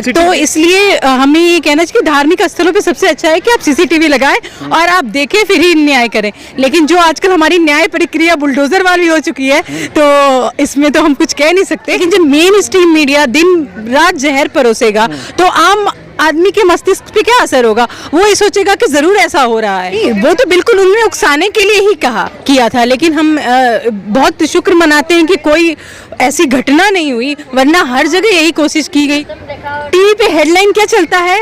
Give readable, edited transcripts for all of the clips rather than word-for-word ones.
तो इसलिए हमें ये कहना चाहिए कि धार्मिक स्थलों पे सबसे अच्छा है कि आप सीसीटीवी लगाएं और आप देखें फिर ही न्याय करें। लेकिन जो आजकल हमारी न्याय प्रक्रिया बुलडोजर वाली हो चुकी है तो इसमें तो हम कुछ कह नहीं सकते। लेकिन जब मेन स्ट्रीम मीडिया दिन रात जहर परोसेगा तो आम आदमी के मस्तिष्क पे क्या असर होगा? वो ये सोचेगा कि जरूर ऐसा हो रहा है। वो तो बिल्कुल उन्होंने उकसाने के लिए ही किया था, लेकिन हम बहुत शुक्र मनाते हैं कि कोई ऐसी घटना नहीं हुई, वरना हर जगह यही कोशिश की गई। टीवी पे हेडलाइन क्या चलता है?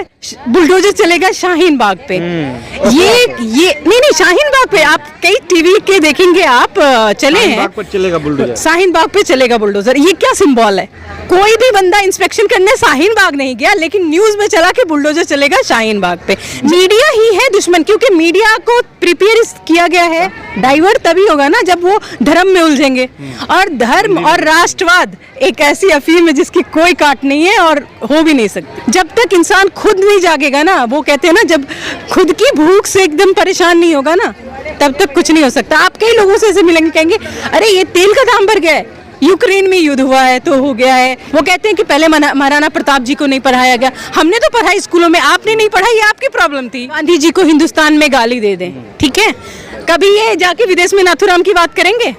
बुलडोजर चलेगा शाहीन बाग पे। ये नहीं शाहीन बाग पे आप कई टीवी के देखेंगे, आप चले हैं शाहीन बाग पे चलेगा बुलडोजर। ये क्या सिंबल है? कोई भी बंदा इंस्पेक्शन करने शाहीन बाग नहीं गया, लेकिन न्यूज में चला कि बुलडोजर चलेगा शाहीन बाग पे। मीडिया ही है दुश्मन, क्योंकि मीडिया को प्रिपेयर किया गया है। डाइवर्ट तभी होगा ना जब वो धर्म में उलझेंगे, और धर्म और राष्ट्रवाद एक ऐसी अफीम है जिसकी कोई काट नहीं है और हो भी नहीं सकती। जब तक इंसान खुद नहीं जागेगा ना, वो कहते हैं ना, जब खुद की भूख से एकदम परेशान नहीं होगा ना, तब तक कुछ नहीं हो सकता। आप कई लोगों से ऐसे मिलेंगे, कहेंगे अरे ये तेल का दाम बढ़ गया है, यूक्रेन में युद्ध हुआ है तो हो गया है। वो कहते हैं कि पहले महाराणा प्रताप जी को नहीं पढ़ाया गया। हमने तो पढ़ाई स्कूलों में, आपने नहीं पढ़ाई, ये आपकी प्रॉब्लम थी। गांधी जी को हिंदुस्तान में गाली दे दें, ठीक है, कभी ये जाके विदेश में नाथूराम की बात करेंगे?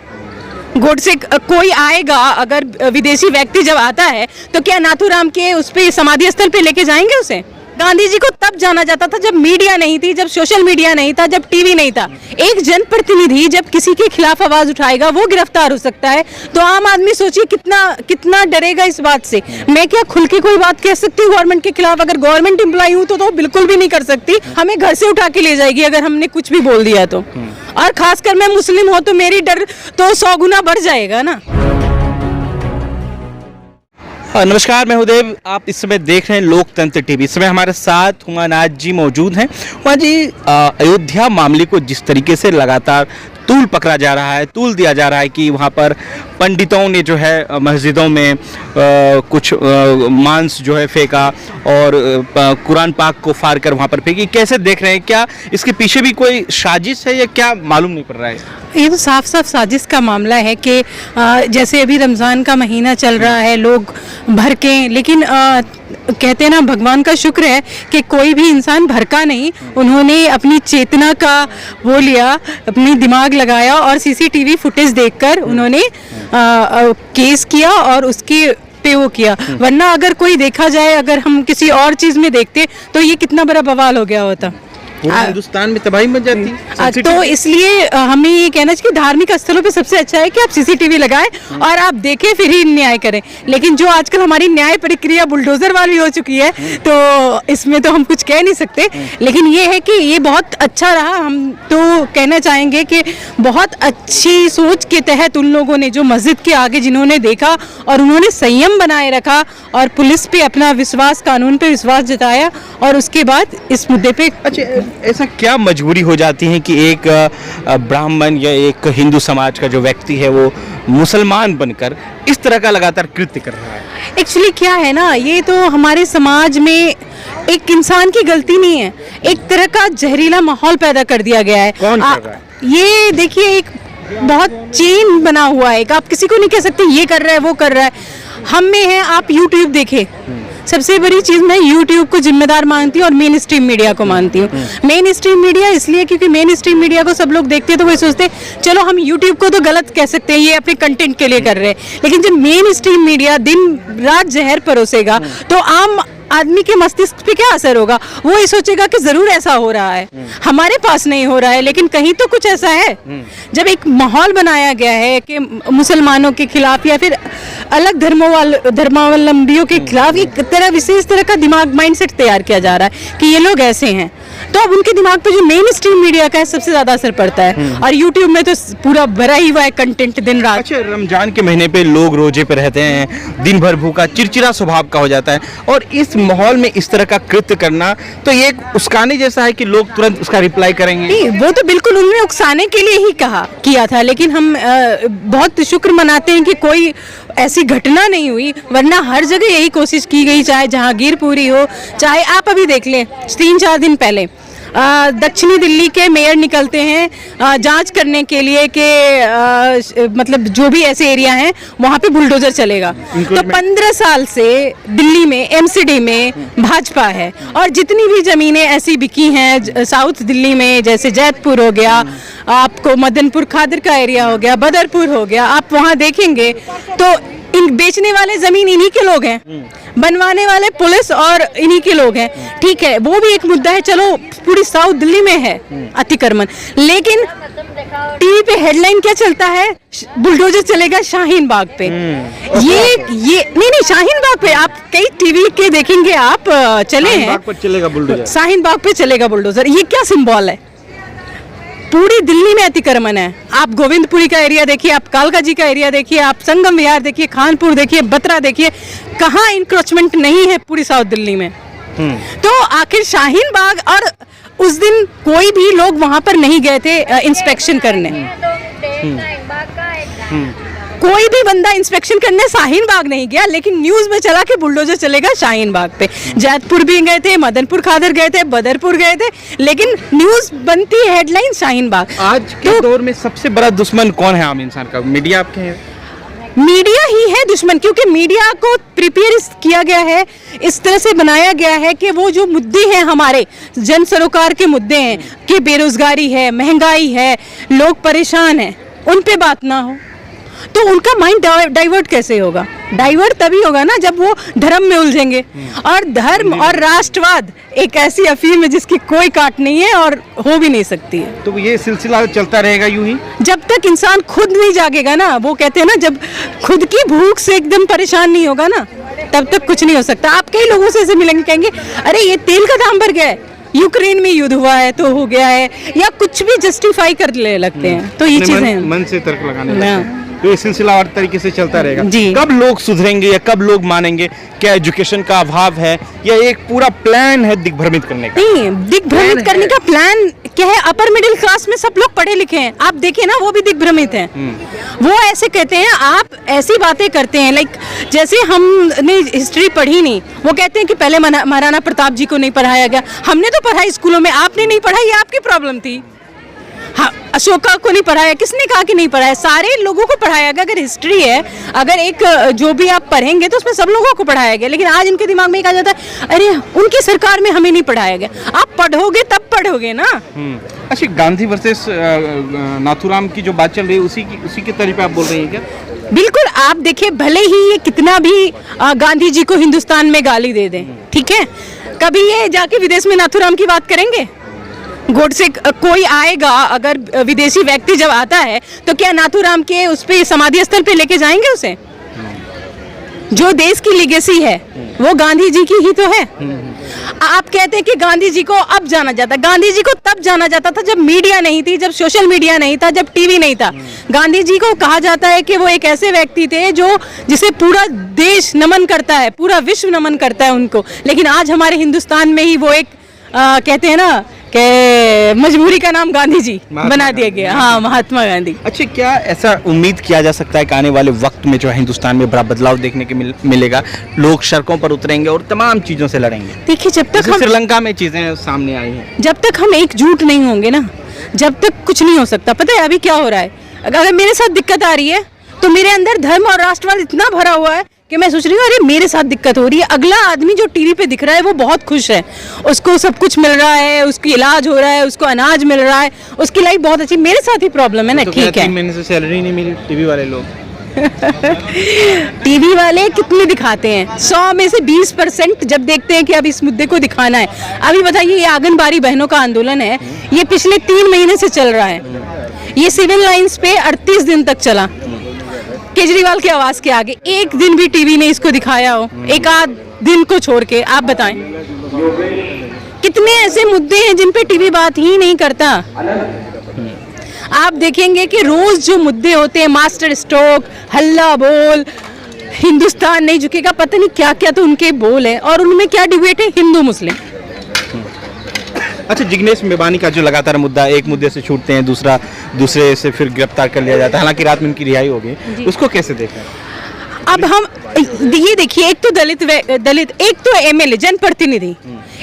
गोडसे कोई आएगा, अगर विदेशी व्यक्ति जब आता है तो क्या नाथूराम के उस पे समाधि स्थल पे लेके जाएंगे उसे? गांधी जी को तब जाना जाता था जब मीडिया नहीं थी, जब सोशल मीडिया नहीं था, जब टीवी नहीं था। एक जनप्रतिनिधि जब किसी के खिलाफ आवाज उठाएगा वो गिरफ्तार हो सकता है। तो आम आदमी सोचिए कितना डरेगा इस बात से। मैं क्या खुल के कोई बात कह सकती हूँ गवर्नमेंट के खिलाफ? अगर गवर्नमेंट एम्प्लॉय हूँ तो बिल्कुल भी नहीं कर सकती। हमें घर से उठा के ले जाएगी अगर हमने कुछ भी बोल दिया तो। और खासकर मैं मुस्लिम हूँ तो मेरी डर तो 100 गुना बढ़ जाएगा ना। नमस्कार, मैं हुदैव, आप इस समय देख रहे हैं लोकतंत्र टीवी। इस समय हमारे साथ हुमानाथ जी मौजूद हैं। हुमा जी, अयोध्या मामले को जिस तरीके से लगातार तूल पकड़ा जा रहा है, तूल दिया जा रहा है कि वहाँ पर पंडितों ने जो है मस्जिदों में कुछ मांस जो है फेंका और कुरान पाक को फाड़ कर वहाँ पर फेंकी, कैसे देख रहे हैं? क्या इसके पीछे भी कोई साजिश है या क्या मालूम नहीं पड़ रहा है? ये तो साफ साफ साजिश का मामला है कि जैसे अभी रमज़ान का महीना चल रहा है, लोग भड़के, लेकिन कहते हैं ना, भगवान का शुक्र है कि कोई भी इंसान भड़का नहीं। उन्होंने अपनी चेतना का वो लिया, अपनी दिमाग लगाया और सीसीटीवी फुटेज देखकर उन्होंने केस किया और उसके पे वो किया। वरना अगर कोई देखा जाए, अगर हम किसी और चीज़ में देखते तो ये कितना बड़ा बवाल हो गया होता। हिंदुस्तान में तबाही मच जाती। तो इसलिए हमें ये कहना चाहिए कि धार्मिक स्थलों पे सबसे अच्छा है कि आप सीसीटीवी लगाएं और आप देखें फिर ही न्याय करें। लेकिन जो आजकल हमारी न्याय प्रक्रिया बुलडोजर वाली हो चुकी है तो इसमें तो हम कुछ कह नहीं सकते। लेकिन ये है कि ये बहुत अच्छा रहा। हम तो कहना चाहेंगे कि बहुत अच्छी सोच के तहत उन लोगों ने जो मस्जिद के आगे जिन्होंने देखा और उन्होंने संयम बनाए रखा और पुलिस पे अपना विश्वास, कानून पे विश्वास जताया और उसके बाद इस मुद्दे पे। अच्छा, ऐसा क्या मजबूरी हो जाती है कि एक ब्राह्मण या एक हिंदू समाज का जो व्यक्ति है वो मुसलमान बनकर इस तरह का लगातार कृत्य कर रहा है? एक्चुअली क्या है ना, ये तो हमारे समाज में एक इंसान की गलती नहीं है, एक तरह का जहरीला माहौल पैदा कर दिया गया है। कौन कर रहा है? ये देखिए, एक बहुत चेन बना हुआ है। आप किसी को नहीं कह सकते ये कर रहा है वो कर रहा है। हम में है, आप यूट्यूब देखें, सबसे बड़ी चीज़ मैं यूट्यूब को जिम्मेदार मानती हूँ और मेन स्ट्रीम मीडिया को मानती हूँ। मेन स्ट्रीम मीडिया इसलिए क्योंकि मेन स्ट्रीम मीडिया को सब लोग देखते हैं तो वो सोचते चलो हम यूट्यूब को तो गलत कह सकते हैं, ये अपने कंटेंट के लिए कर रहे हैं। लेकिन जब मेन स्ट्रीम मीडिया दिन रात जहर परोसेगा तो आम आदमी के मस्तिष्क पे क्या असर होगा? वो ये सोचेगा कि जरूर ऐसा हो रहा है, हमारे पास नहीं हो रहा है लेकिन कहीं तो कुछ ऐसा है। जब एक माहौल बनाया गया है कि मुसलमानों के खिलाफ या फिर अलग धर्मावलंबियों के खिलाफ एक तरह विशेष तरह का दिमाग माइंडसेट तैयार किया जा रहा है कि ये लोग ऐसे हैं, तो अब उनके दिमाग पे जो मेन स्ट्रीम मीडिया का है सबसे ज्यादा असर पड़ता है। और यूट्यूब में तो पूरा भरा ही हुआ है कंटेंट दिन रात। अच्छा, रमजान के महीने पे लोग रोजे पे रहते हैं, दिन भर भूखा, चिड़चिड़ा स्वभाव का हो जाता है और इस माहौल में इस तरह का कृत्य करना तो ये एक उस्काने जैसा है कि लोग तुरंत उसका रिप्लाई करेंगे। नहीं, वो तो बिल्कुल उन्होंने उकसाने के लिए ही किया था। लेकिन हम बहुत शुक्र मनाते हैं कि कोई ऐसी घटना नहीं हुई, वरना हर जगह यही कोशिश की गई, चाहे जहांगीरपुरी हो, चाहे आप अभी देख लें 3-4 दिन पहले दक्षिणी दिल्ली के मेयर निकलते हैं जांच करने के लिए कि मतलब जो भी ऐसे एरिया हैं वहाँ पे बुलडोजर चलेगा। तो 15 साल से दिल्ली में एमसीडी में भाजपा है और जितनी भी ज़मीनें ऐसी बिकी हैं साउथ दिल्ली में, जैसे जैतपुर हो गया, आपको मदनपुर खादर का एरिया हो गया, बदरपुर हो गया, आप वहाँ देखेंगे तो इन बेचने वाले जमीन इन्हीं के लोग हैं, बनवाने वाले पुलिस और इन्हीं के लोग हैं। ठीक है, वो भी एक मुद्दा है, चलो पूरी साउथ दिल्ली में है अतिक्रमण, लेकिन टीवी पे हेडलाइन क्या चलता है, बुलडोजर चलेगा शाहीन बाग पे। ये नहीं शाहीन बाग पे आप कई टीवी के देखेंगे, आप चले हैं चलेगा बुलडोजर, शाहीन बाग पे चलेगा बुलडोजर। ये क्या सिंबल है? पूरी दिल्ली में अतिक्रमण है। आप गोविंदपुरी का एरिया देखिए, आप कालका जी का एरिया देखिए, आप संगम विहार देखिए, खानपुर देखिए, बत्रा देखिए, कहाँ इंक्रोचमेंट नहीं है पूरी साउथ दिल्ली में। तो आखिर शाहीन बाग, और उस दिन कोई भी लोग वहां पर नहीं गए थे इंस्पेक्शन करने, कोई भी बंदा इंस्पेक्शन करने शाहीन बाग नहीं गया, लेकिन न्यूज में चला कि बुलडोजर चलेगा शाहीन बाग पे। जैतपुर भी गए थे, मदनपुर खादर गए थे, बदरपुर गए थे, लेकिन न्यूज बनती है हेडलाइन शाहीन बाग। आज के दौर में सबसे बड़ा दुश्मन कौन है आम इंसान का? मीडिया आपके हैं? मीडिया ही है दुश्मन, क्योंकि मीडिया को प्रिपेयर किया गया है, इस तरह से बनाया गया है कि वो जो मुद्दे हैं हमारे जन सरोकार के मुद्दे हैं कि बेरोजगारी है, महंगाई है, लोग परेशान हैं, उन पे बात ना हो तो उनका माइंड डाइवर्ट कैसे होगा? डाइवर्ट तभी होगा ना जब वो धर्म में उलझेंगे। और धर्म और राष्ट्रवाद एक ऐसी अफीम है जिसकी कोई काट नहीं है और हो भी नहीं सकती है। तो ये सिलसिला चलता रहेगा यूं ही जब तक इंसान खुद नहीं जागेगा ना, वो कहते हैं ना, जब खुद की भूख से एकदम परेशान नहीं होगा ना, तब तक कुछ नहीं हो सकता। आप कई लोगों से ऐसे मिलेंगे, कहेंगे अरे ये तेल का दाम बढ़ गया है, यूक्रेन में युद्ध हुआ है तो हो गया है, या कुछ भी जस्टिफाई कर ले लगते हैं। तो ये चीजें मन से तर्क लगाने तो ये सिलसिला और तरीके से चलता रहेगा। जी। कब लोग सुधरेंगे या कब लोग मानेंगे? क्या एजुकेशन का अभाव है या एक पूरा प्लान है दिग्भ्रमित करने का? नहीं, दिग्भ्रमित करने का प्लान क्या है? अपर मिडिल क्लास में सब लोग पढ़े लिखे हैं, आप देखिए ना, वो भी दिग्भ्रमित हैं। वो ऐसे कहते हैं, आप ऐसी बातें करते हैं लाइक जैसे हमने हिस्ट्री पढ़ी नहीं। वो कहते हैं कि पहले महाराणा प्रताप जी को नहीं पढ़ाया गया, हमने तो पढ़ाई स्कूलों में, आपने नहीं पढ़ाई, ये आपकी प्रॉब्लम थी। हाँ, अशोका को नहीं पढ़ाया, किसने कहा कि नहीं पढ़ाया? सारे लोगों को पढ़ाया गया। अगर हिस्ट्री है, अगर एक जो भी आप पढ़ेंगे तो उसमें सब लोगों को पढ़ाया गया, लेकिन आज इनके दिमाग में कहा जाता है अरे उनकी सरकार में हमें नहीं पढ़ाया गया। आप पढ़ोगे तब पढ़ोगे ना। अच्छा, गांधी वर्सेस नाथूराम की जो बात चल रही है उसी के तरीके पे आप बोल रही हैं क्या? बिल्कुल, आप देखिए, भले ही ये कितना भी गांधी जी को हिंदुस्तान में गाली दे दें, ठीक है, कभी ये जाके विदेश में नाथूराम की बात करेंगे? गोडसे कोई आएगा, अगर विदेशी व्यक्ति जब आता है तो क्या नाथूराम के उस पे समाधि स्थल पे लेके जाएंगे उसे? जो देश की लीगेसी है वो गांधी जी की ही तो है। आप कहते हैं कि गांधी जी को अब जाना जाता, गांधी जी को तब जाना जाता था जब मीडिया नहीं थी, जब सोशल मीडिया नहीं था, जब टीवी नहीं था। गांधी जी को कहा जाता है कि वो एक ऐसे व्यक्ति थे जो जिसे पूरा देश नमन करता है, पूरा विश्व नमन करता है उनको। लेकिन आज हमारे हिंदुस्तान में ही वो एक कहते हैं ना कि मजबूरी का नाम गांधी जी बना दिया गया। हाँ, महात्मा गांधी। अच्छा, क्या ऐसा उम्मीद किया जा सकता है कि आने वाले वक्त में जो है हिंदुस्तान में बड़ा बदलाव देखने के मिलेगा, लोग सड़कों पर उतरेंगे और तमाम चीजों से लड़ेंगे? देखिए, जब तक हम श्रीलंका में चीजें सामने आई हैं, जब तक हम एकजुट नहीं होंगे ना, जब तक कुछ नहीं हो सकता। पता है अभी क्या हो रहा है? अगर मेरे साथ दिक्कत आ रही है तो मेरे अंदर धर्म और राष्ट्रवाद इतना भरा हुआ है कि मैं सोच रही हूँ अरे मेरे साथ दिक्कत हो रही है। अगला आदमी जो टीवी पे दिख रहा है वो बहुत खुश है, उसको सब कुछ मिल रहा है, उसकी इलाज हो रहा है, उसको अनाज मिल रहा है, उसकी लाइफ बहुत अच्छी। मेरे साथ ही प्रॉब्लम है ना। ठीक है, 3 महीने से सैलरी नहीं मिली टीवी वाले लोग। टीवी वाले कितने दिखाते हैं? 100 में से 20% जब देखते हैं कि अब इस मुद्दे को दिखाना है। अभी बताइए, ये आंगनबाड़ी बहनों का आंदोलन है, ये पिछले 3 महीने से चल रहा है। ये सिविल लाइंस पे 38 दिन तक चला, केजरीवाल की आवाज के आगे। एक दिन भी टीवी ने इसको दिखाया हो, एक आध दिन को छोड़ के? आप बताएं, कितने ऐसे मुद्दे हैं जिन पे टीवी बात ही नहीं करता। आप देखेंगे कि रोज जो मुद्दे होते हैं, मास्टर स्ट्रोक, हल्ला बोल, हिंदुस्तान नहीं झुकेगा, पता नहीं क्या क्या तो उनके बोल है, और उनमें क्या डिबेट है? हिंदू मुस्लिम। अच्छा, जिग्नेश मेवानी का जो लगातार मुद्दा, एक मुद्दे से छूटते हैं, दूसरे से फिर गिरफ्तार कर लिया जाता है, हालांकि रात में उनकी रिहाई हो गई, उसको कैसे देखा? अब हम ये देखिए, एक तो दलित, एक तो एमएलए जनप्रतिनिधि,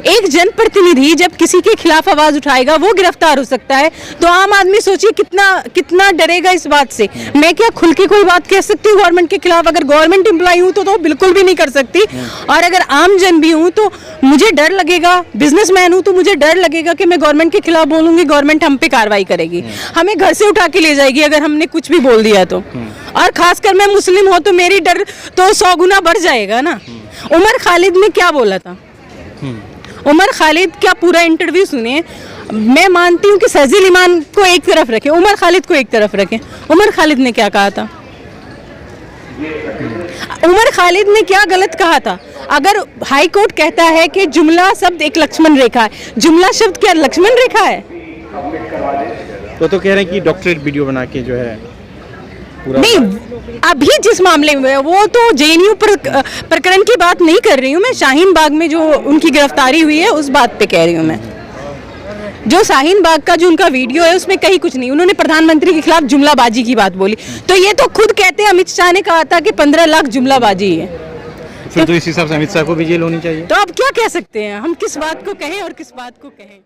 एक जनप्रतिनिधि जब किसी के खिलाफ आवाज उठाएगा वो गिरफ्तार हो सकता है। तो आम आदमी सोचिए कितना डरेगा इस बात से। मैं क्या खुल के कोई बात कह सकती हूँ गवर्नमेंट के खिलाफ? अगर गवर्नमेंट एम्प्लॉय हूँ तो बिल्कुल भी नहीं कर सकती। और अगर आम जन भी हूँ तो मुझे डर लगेगा, बिजनेसमैन हूँ तो मुझे डर लगेगा कि मैं गवर्नमेंट के खिलाफ बोलूंगी, गवर्नमेंट हम पे कार्रवाई करेगी, हमें घर से उठा के ले जाएगी अगर हमने कुछ भी बोल दिया तो। और खासकर मैं मुस्लिम हूँ तो मेरी डर तो 100 गुना बढ़ जाएगा ना। उमर खालिद ने क्या बोला था? उमर खालिद क्या पूरा इंटरव्यू सुने। मैं मानती हूँ कि सजील ईमान को एक तरफ रखें, उमर खालिद को एक तरफ रखें। उमर खालिद ने क्या कहा था? उमर खालिद ने क्या गलत कहा था? अगर हाई कोर्ट कहता है कि जुमला शब्द एक लक्ष्मण रेखा है, जुमला शब्द क्या लक्ष्मण रेखा है? तो कह रहे हैं कि डॉक्टरेट वीडियो बना के जो है पूरा नहीं, अभी जिस मामले में वो तो जेएनयू प्रकरण की बात नहीं कर रही हूँ मैं। शाहीन बाग में जो उनकी गिरफ्तारी हुई है उस बात पे कह रही हूँ मैं। जो शाहीन बाग का जो उनका वीडियो है उसमें कहीं कुछ नहीं, उन्होंने प्रधानमंत्री के खिलाफ जुमलाबाजी की बात बोली। तो ये तो खुद कहते हैं, अमित शाह ने कहा था कि 15 लाख जुमलाबाजी है। फिर तो इस हिसाब से अमित शाह को भी जेल होनी चाहिए। तो अब क्या कह सकते हैं हम, किस बात को कहें और किस बात को कहें?